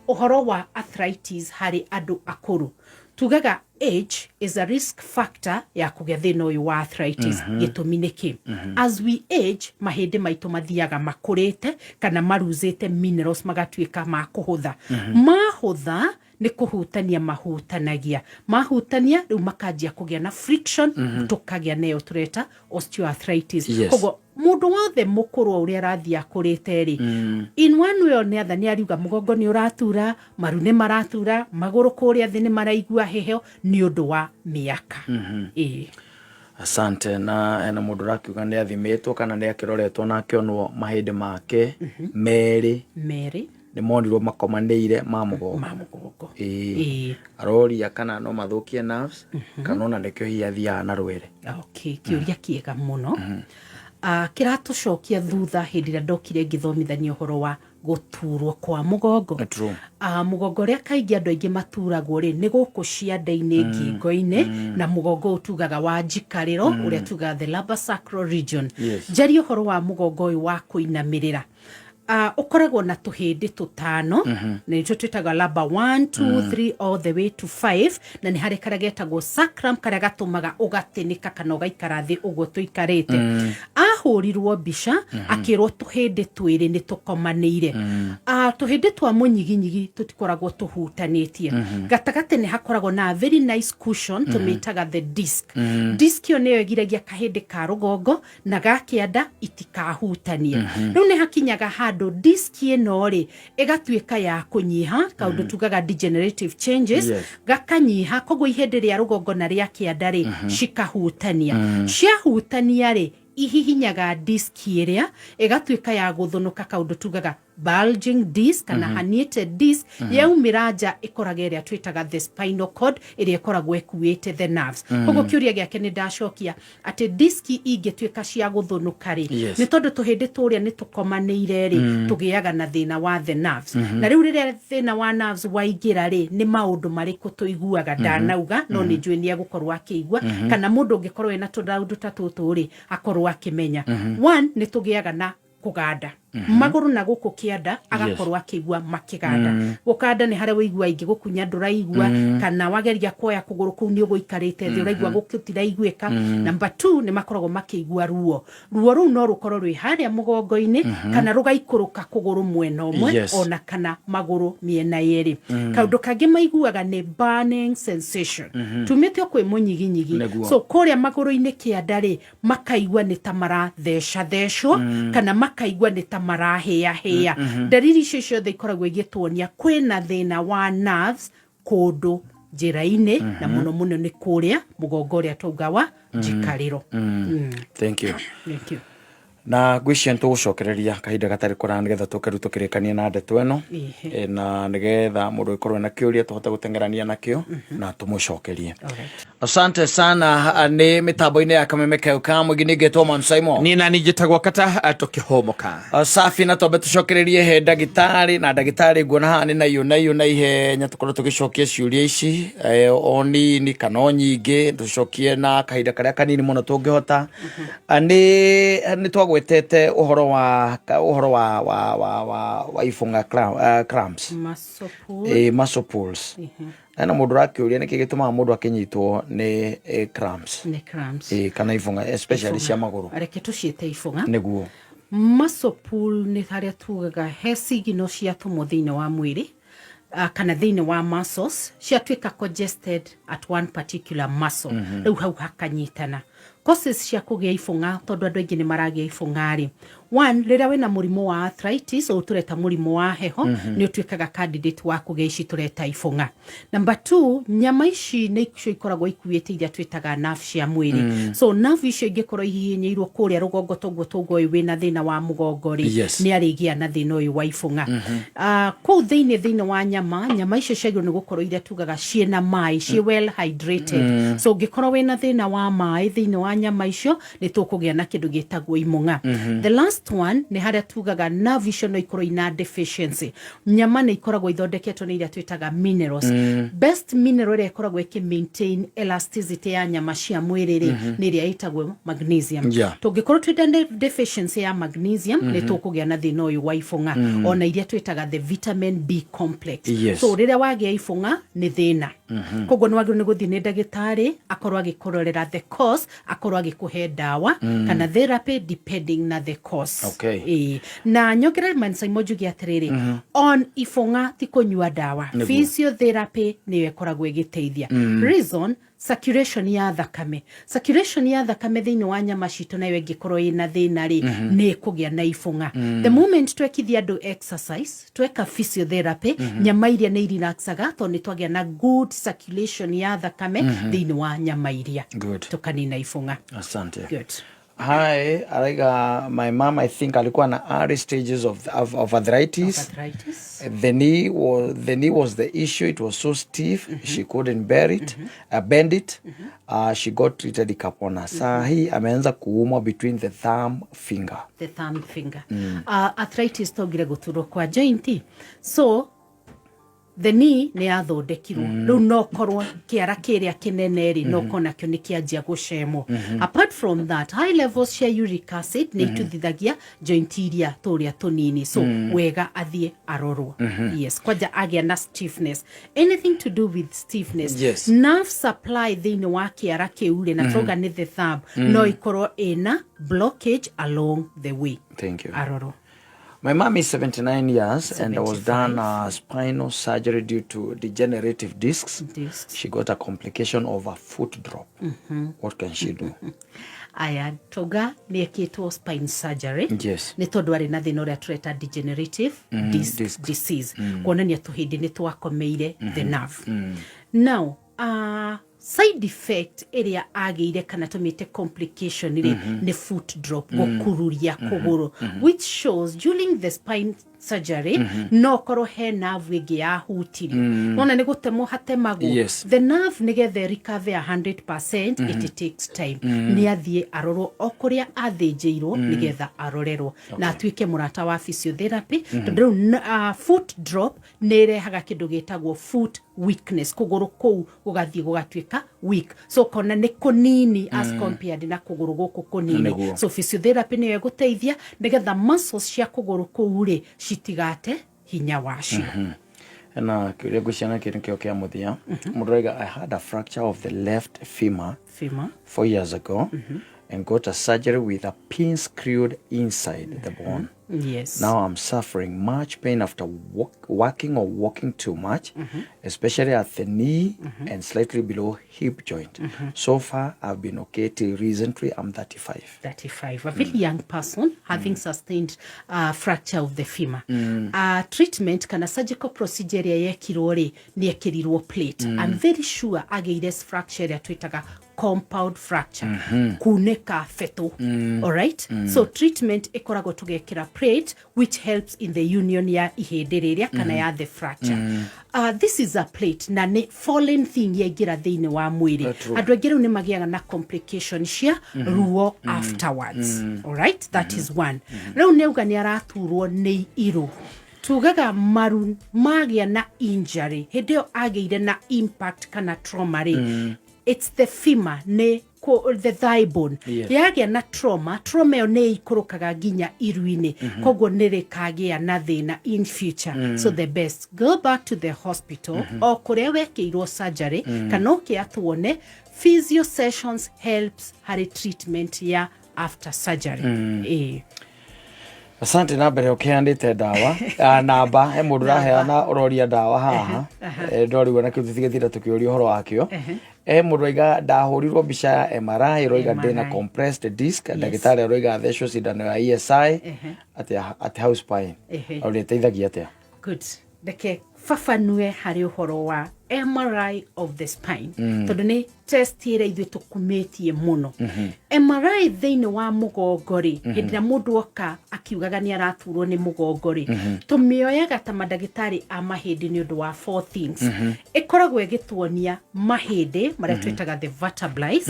Uhoro wa arthritis hari andu akuru. Tugaga age is a risk factor ya kugia thina uyu wa arthritis. Gitumi niki. As we age, mahindi maitu mathiaga makurite kana maruzite minerals magatuika ma kuhutha. Mahutha ni kuhutania mahutanagia. Mahutania riu makanjia kugia na friction, tukagia nayo tureta osteoarthritis. Kogo mundu wothe mukuru uria rathia kurite ri in one way or another ni ariuga mugongo ni uratura, maru ni maratura, maguru kuria thi ni maraigua heho ni undu wa miaka. Asante. Na mundu rakiuga ni athimitwo kana ni akiroretwo na akionwo mahindi make meri ni mondirwo makomandeire ma mugongo. Aroria kana no mathukie nerves kana ona ndekyo hiathia na rwere. Okay, kiuria kiega muno. Kiratucokia thutha hindi ria ndokire ngithomithania uhoro wa guturwo kwa mugongo. Mugongo ria kaingi andu aingi maturagwo ri ni guku ciande-ini ngingo-ini na mugongo utugaga wa njikariro uria tugaga the lumbar sacral region. Njeri uhoro wa mugongo uyu wa kuinamirira. Ukoragwo na tuhindi tutano na nitwo twitaga lumbar 1 2 3 all the way to 5 na ni hari karia getagwo sacrum karia gatumaga ugatinika kana ugaikara thi uguo tuikarite. Ahurirwo mbica akirwo tuhindi twiri ni tukomanire. Tuhindi twa munyiginyigi tutikoragwo tuhutanitie. Gatagati ni hakoragwo na very nice cushion tumitaga the disc. Disc yo niyo igiragia kahindi ka rugongo na gakianda itikahutanie. Riu ni hakinyaga disc ino ri igatuika ya kunyiha kaundu tugaga degenerative changes gakanyiha koguo ihindi ria rugongo na ria kianda ri cikahutania. Ciahutania ri ihihinyaga disc iria igatuika ya guthunuka kaundu tugaga bulging disc kana herniated disc yaumira nja ikoraga iria twitaga the spinal cord iria ikoragwo ekuite the nerves. Koguo kiuria giake ni ndacokia ati disc ingituika cia guthunuka ri ni tondu tuhindi turia ni tukomaneire ri tugiaga na thina wa the nerves. Na riu riria thina wa nerves waingira ri ni maundu mariku tuiguaga ndanauga no ni njui ni agukorwo akiigua kana mundu ungikorwo ena tundaundu ta tutu ri akorwo akimenya. One ni tugiaga na kuganda. Maguru na guku kianda agakorwo akigua makiganda. Gukanda ni hare wigua ingi gukunya nduraigua kana wageria koya kuguru kuu ni uguikarite thi uraigua gukutira igweka. Number 2 ni makoragwo makigua ruo. Ruo ru no rukorwo rwi haria mugongo-ini kana rugaikuruka kuguru mwena umwe ona kana maguru miena yeri. Kaundu kangi maiguaga ni burning sensation. Tumitio kwi munyiginyigi. So koria maguru-ini kianda ri makaigua ni tamara thecwo kana makaigua ni marahea. Dariri icio ciothe ikoragwo igituonia kwina thina wa nerves kundu njira-ini na muno ni kuria mugongo uria tauga wa njikariro. Thank you. Na gwician tugucokereria kahinda gatari kura nigetha tukeruta kirikania na ndeto eno na nigetha mundu ikorwo na kiuria tuhota gutengerania nakio na tumucokerie. Asante sana. Ni mitambo-ini ya KamemeFM mwingine ngetwo Mansaimo ni na njitagwo Katta tukihumuka. Safi na tobe tucokererie he ndagitari na ndagitari nguona haha ni na ihenya tukorwo tugicokia ciuria ici oni ni kana nyingi tucokie na kahinda karia kanini muno tungihota. Ni twagwetete uhoro wa ifunga cramps muscle pulls. Na mundu rakiuria niki gituma mundu akinyitwo ni cramps kana ifunga especially cia maguru. Areke tuciete ifunga niguo muscle pull ni haria tugaga he signal cia tumo thini wa mwiri kana thini wa muscles cia twika congested at one particular muscle. Riu hau hakanyitana causes cia kugia ifunga tondu andu aingi ni maragia ifunga ri. One, rira wina murimu wa arthritis o tureta murimu wa heho ni utuikaga candidate wa kugia ici tureta ifunga. Number 2, nyama ici ni icio ikoragwo ikuite iria twitaga nerve cia mwiri. So nerve icio ingikorwo ihihinyiirwo kuria rugongo toguo wina thina wa mugongo ri ni arigia na thina uyu wa ifunga. Kuu thini wa nyama icio ciagirwo ni gukorwo iria tugaga ciena mai, cie well hydrated. So ngikorwo wina thina wa mai thini wa nyama icio ni tukugia na kindu gitagwo imunga. The last one ni haria tugaga nerve icio no ikorwo ina deficiency. Nyama ni ikoragwo ithondeketwo ni iria twitaga minerals. Best mineral iria ikoragwo maintain elasticity ya nyama cia mwiri ri ni iria itagwo magnesium. Tungikorwo twina deficiency ya magnesium ni tukugia na thina uyu wa ifunga. Ona iria twitaga the vitamin B complex. So riria wagia ifunga ni thina. Koguo nwagirwo ni guthii ni ndagitari akorwo agikororera the cause, akorwo agikuhe dawa kana therapy depending na the cause. Na nyongera Mansaimo jugi atiriri on ifunga ti kunyua dawa. Physiotherapy ni ikoragwo igiteithia. Reason, circulation ya thakame. Circulation ya thakame thini wa nyama citu nayo ingikorwo ina thina ri ni kugia na ifunga. The moment twekithia andu exercise, tweka physiotherapy, nyama iria ni relaxaga to ni twagia na good circulation ya thakame thini wa nyama iria. Tukanina ifunga. Asante. Good. Hi, my mom, I think alikuwa na early stages of arthritis. The knee was the issue. It was so stiff, she couldn't bend it. She got treated ikapona. Sahi ameanza kuumwa between the thumb finger. The thumb finger. Arthritis togire guturo kwa jointi. So the knee ni athondekirwo riu no korwo kiara kiria kinene ri no kona kyo ni kianjia gucemo. Apart from that, high levels cia uric acid ni tuthithagia joint iria turia tunini. So wega athie arorwo. Yes, kwaja agia na stiffness. Anything to do with stiffness, nerve supply thini wa kiara kiure na troga ni the thumb no ikorwo ina blockage along the way. Thank you. Arorwo. My mom is 79 years and I was done spinal surgery due to degenerative discs. She got a complication of a foot drop. What can she do? Aya, toga ni ekitwo spine surgery. Ni tondu ari na thina uria tureta degenerative disc disease. Kuonania tuhindi ni twakomeire the nerve. Now, side effect area ageire kana tumite complication ni foot drop gukururia kuguru, which shows during the spine surgery no koro he nerve igi ya hutiri nona ni gutemo hatemago. The nerve nigethe recover 100% it takes time. Ni athie aroro okuria athinjirwo nigetha arorerwo na atuike murata wa physiotherapy. Tondu foot drop nere haga kindu gitagwo foot weakness, kuguru kou gugathie gugatuika weak. So kona ni kunini as compared na kuguru guku kunini. So physiotherapy ni guteithia nigetha muscles cia kuguru kou ri citigate hinya wacio. Na kiria guciana kinkio kia muthia mudrega, I had a fracture of the left femur 4 years ago and got a surgery with a pin screwed inside the bone. Now I'm suffering much pain after walking too much, especially at the knee and slightly below hip joint. So far, I've been okay till recently. I'm 35. A very young person having sustained fracture of the femur. Treatment kana surgical procedure ya kirore ni ekirirwo plate. I'm very sure ageires fracture ya twitaga compound fracture, kuneka feto. All right? So treatment ekoragwo tugekira plate which helps in the union ya ihedereria kana ya the fracture. This is a plate na ne fallen thing ya gira thini wa mwiri. Andu aingĩ rĩu nĩ magiaga na complication cia ruo afterwards. All right? That is one. Rĩu neuga nĩ araturwo nĩ iru. Tugaga maru magia na injury. Hĩndĩ ageire na impact kana trauma ri. It's the femur, the thigh bone. Yagia na trauma yo ne ikurukaga ginya iruine. Koguo nere kagia na thina in future. So the best, go back to the hospital or kuria wekeirwo surgery kana ukiatuone physio sessions helps hari treatment ya after surgery. Asante na mbere ukiandite dawa namba he mundu raheana uroria dawa haha ndori wona kitu thigethira tukiuria horo wakio Muroiga ndahurirwo mbica ya MRI roiga ndina compressed disc ndagitari roiga thesho sidano ya ESI at house spine au teithagia atia. Good. Deke fafanue hari uhoro wa MRI of the spine. Tondu ni test ire ithu tukumetie muno. MRI thiini wa mugongo ri hindira mundu oka akiugaga ni araturwo ni mugongo ri tumioyaga ta madagitari a mahindi ni undu wa four things. Ikoragwo igituonia mahindi maria twitaga the vertebrae,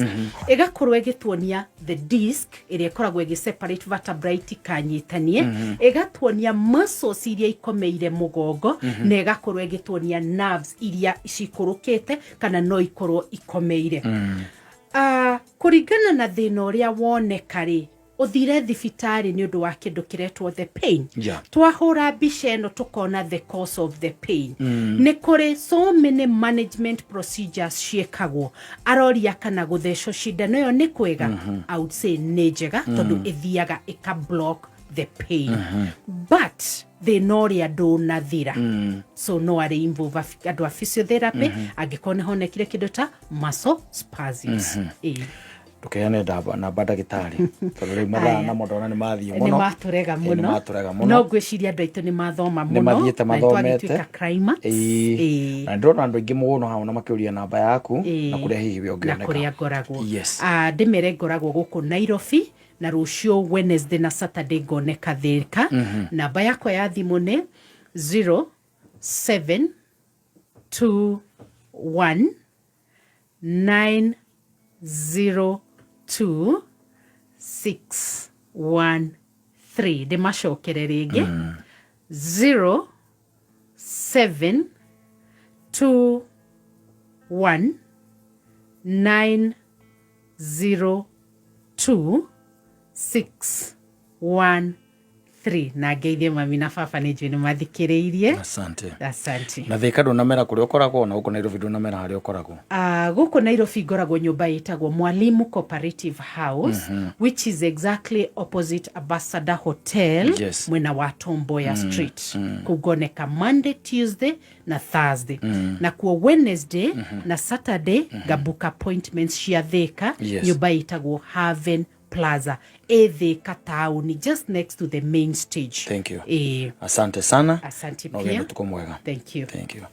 igakorwo igituonia the disc iria ikoragwo igiseparate vertebrae kanyitanie, igatuonia muscles iria ikomeire mugongo na igakorwo igituonia nerves iria cikurukite kana no ikorwo ikomeire. Kuringana na thina uria woneka ri uthire thibitari ni undu wa kindu kiretwo the pain. Twahura mbica ino tukona the cause of the pain. Ni kuri so many management procedures ciekagwo aroria kana guthecwo cindano yo ni kwega. I would say ni njega tondu ithiaga ika block the pain. But they know ria nduna thira. So no are involve andu a physiotherapy agikone honekire kindu ta muscle spasms. Tukeane na badagitari tondu mara na modona ni mathio muno ni maturega muno no gwiciria andu aitu ni mathoma muno ni mathiete mathomete na ndona andu ingi muno hauna makiuria namba yaku na kuria hihi we ongereka na kuria ngoragwo ndimere ngoragwo guku Nairobi na rucio Wednesday na Saturday ngoneka Thika. Namba yakwa ya thimu ni 0721902613. Ndimacokere ringi 0721902613 na ngeithie mami na baba ni njui ni mathikiriirie. Asante. Na Thika ndo namera kuri ukoragwo na uko Nairobi ndo namera hari ukoragwo. Guko Nairobi ngoragwo nyumba itagwo Murimu Cooperative House, which is exactly opposite Ambassador Hotel, mwena wa Tomboya Street. Kugoneka Monday, Tuesday na Thursday. Na kuo Wednesday na Saturday gabuka appointments cia Thika nyumba itagwo Haven Plaza, Katta, just next to the main stage. Thank you. Asante sana. Asante pia. Tuko mwega. Thank you. Thank you.